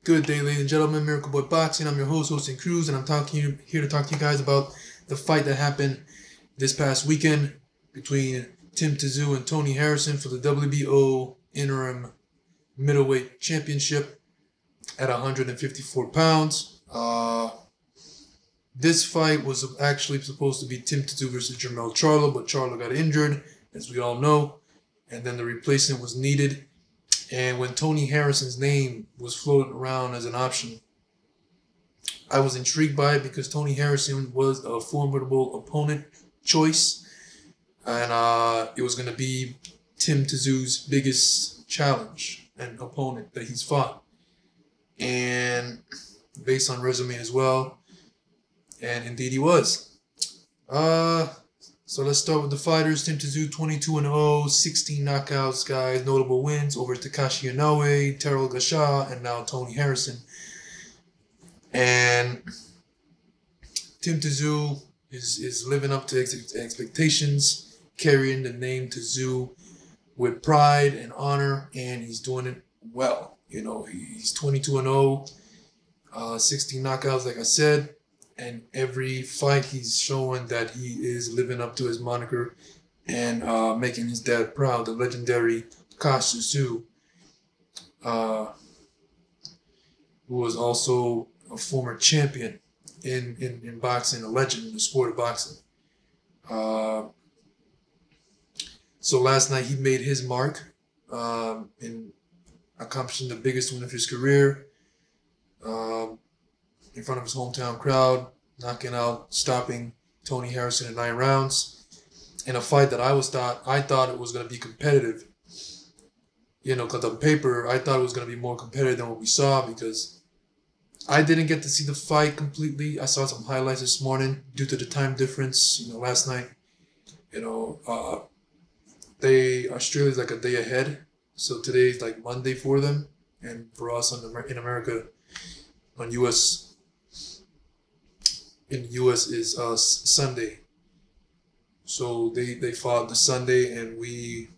Good day, ladies and gentlemen. Miracle Boy Boxing. I'm your host, Hosting Cruz, and I'm here to talk to you guys about the fight that happened this past weekend between Tim Tyzu and Tony Harrison for the WBO interim middleweight championship at 154 pounds. This fight was actually supposed to be Tim Tyzu versus Jermell Charlo, but Charlo got injured, as we all know, and then the replacement was needed. And when Tony Harrison's name was floated around as an option, I was intrigued by it because Tony Harrison was a formidable opponent choice. And it was going to be Tim Tyzu's biggest challenge and opponent that he's fought. And based on resume as well. And indeed he was. So let's start with the fighters. Tim Tyzu, 22-0, 16 knockouts, guys. Notable wins over Takashi Inoue, Terrell Gasha, and now Tony Harrison. And Tim Tyzu is living up to expectations, carrying the name Tyzu with pride and honor, and he's doing it well. You know, he's 22-0, 16 knockouts, like I said. And every fight he's showing that he is living up to his moniker and making his dad proud. The legendary Tyzu, who was also a former champion in boxing, a legend in the sport of boxing. So last night he made his mark in accomplishing the biggest win of his career. In front of his hometown crowd, stopping Tony Harrison in 9 rounds, in a fight that I thought it was going to be competitive. You know, because on paper, I thought it was going to be more competitive than what we saw because I didn't get to see the fight completely. I saw some highlights this morning due to the time difference. You know, last night, Australia's like a day ahead, so today's like Monday for them, and for us in America, in the U.S. is Sunday. So they fought the Sunday, and we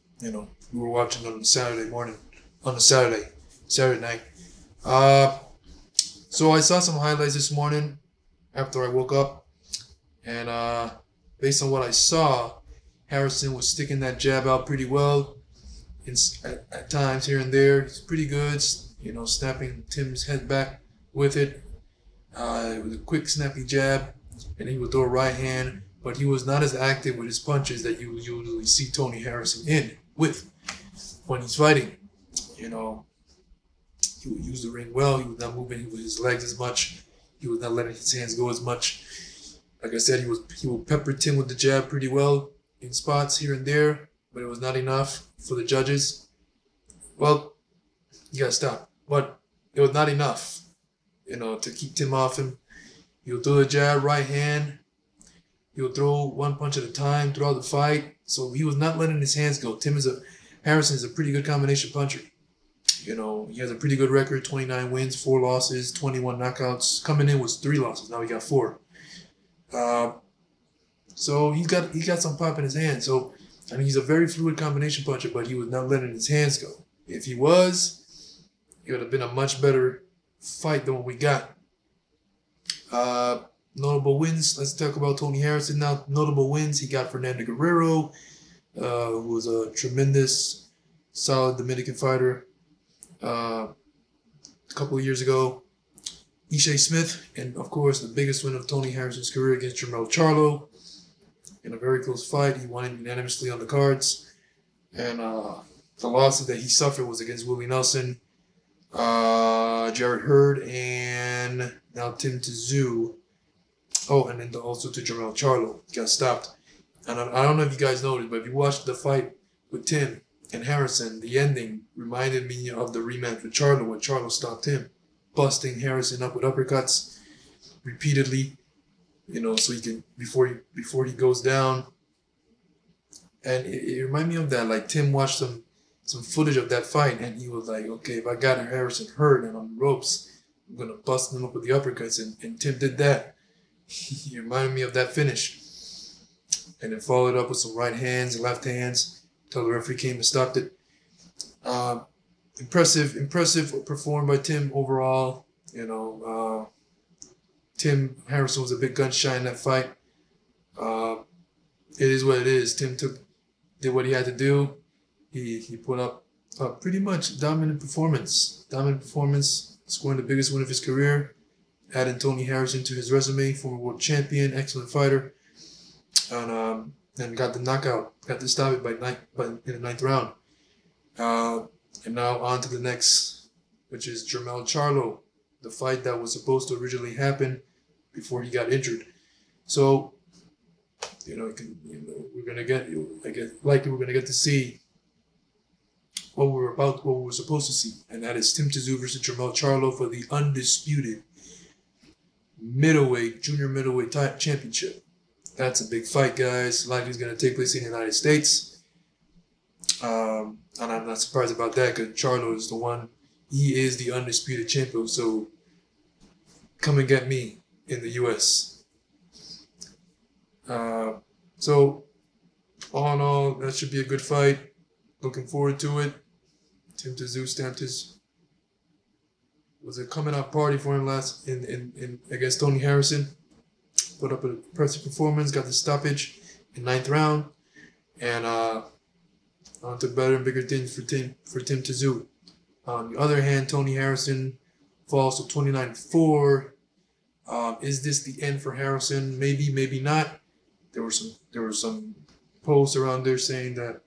were watching on the Saturday night. So I saw some highlights this morning after I woke up, and based on what I saw, Harrison was sticking that jab out pretty well at times here and there. He's pretty good, snapping Tim's head back with it. It was a quick, snappy jab, and he would throw a right hand, but he was not as active with his punches that you usually see Tony Harrison with when he's fighting. He would use the ring well. He was not moving with his legs as much. He was not letting his hands go as much. Like I said, he would pepper Tim with the jab pretty well in spots here and there, but it was not enough for the judges. Well, you gotta stop. But it was not enough, to keep Tim off him. He'll throw the jab, right hand. He'll throw one punch at a time throughout the fight. So he was not letting his hands go. Harrison is a pretty good combination puncher. He has a pretty good record, 29 wins, 4 losses, 21 knockouts. Coming in was 3 losses. Now he got 4. So he got some pop in his hand. So, he's a very fluid combination puncher, but he was not letting his hands go. If he was, it would have been a much better fight than what we got. Notable wins. Let's talk about Tony Harrison now. Notable wins. He got Fernando Guerrero, who was a tremendous, solid Dominican fighter a couple of years ago. Ishe Smith, and of course the biggest win of Tony Harrison's career against Jermell Charlo in a very close fight. He won unanimously on the cards, and the losses that he suffered was against Willie Nelson, Jared Hurd, and now Tim Tyzu. Oh, and then also to Jermell Charlo. He got stopped. And I don't know if you guys noticed, but if you watched the fight with Tim and Harrison, the ending reminded me of the rematch with Charlo when Charlo stopped him, busting Harrison up with uppercuts repeatedly, so he can before he goes down. And it reminded me of that. Like Tim watched some footage of that fight, and he was like, okay, if I got Harrison hurt and on the ropes, I'm gonna bust him up with the uppercuts, and Tim did that. He reminded me of that finish, and then followed up with some right hands and left hands until the referee came and stopped it. impressive performed by Tim overall. Tim Harrison was a big gunshot in that fight. It is what it is. Tim did what he had to do. He put up a pretty much dominant performance, scoring the biggest win of his career, adding Tony Harrison to his resume, former world champion, excellent fighter, and got the knockout, got to stop it in the ninth round. And now on to the next, which is Jermell Charlo, the fight that was supposed to originally happen before he got injured. So, we're gonna get, we're gonna get to see what we were supposed to see, and that is Tim Tyzu versus Jermell Charlo for the undisputed junior middleweight championship. That's a big fight, guys. Likely is gonna take place in the United States. And I'm not surprised about that because Charlo is the one. He is the undisputed champion. So come and get me in the U.S. So all in all, that should be a good fight. Looking forward to it. Tim Tyzu stamped was a coming out party for him last in against Tony Harrison. Put up an impressive performance. Got the stoppage in ninth round, and on to better and bigger things for Tim Tyzu. On the other hand, Tony Harrison falls to 29-4. Is this the end for Harrison? Maybe, maybe not. There were some posts around there saying that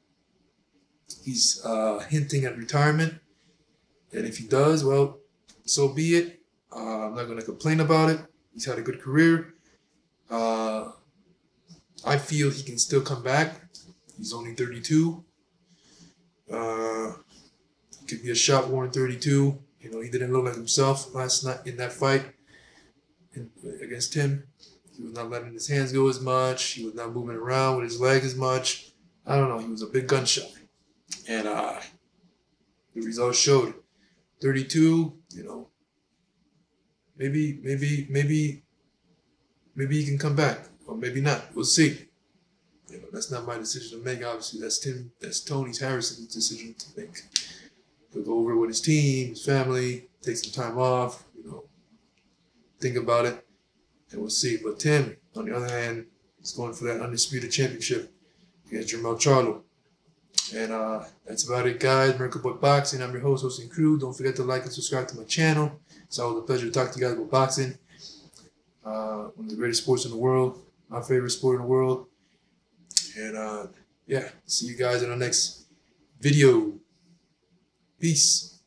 he's hinting at retirement, and if he does, well, so be it. I'm not going to complain about it. He's had a good career. I feel he can still come back. He's only 32. He could be a shot worn 32. He didn't look like himself last night in that fight against Tim. He was not letting his hands go as much. He was not moving around with his legs as much. I don't know. He was a big gunshot. And the results showed. 32, maybe he can come back. Or maybe not. We'll see. That's not my decision to make. Obviously, that's Tony Harrison's decision to make. He'll go over with his team, his family, take some time off, think about it, and we'll see. But Tim, on the other hand, is going for that undisputed championship against Jermell Charlo. And that's about it, guys. Miracle Boy Boxing. I'm your host, and crew. Don't forget to like and subscribe to my channel. It's always a pleasure to talk to you guys about boxing. One of the greatest sports in the world. My favorite sport in the world. And yeah, see you guys in the next video. Peace.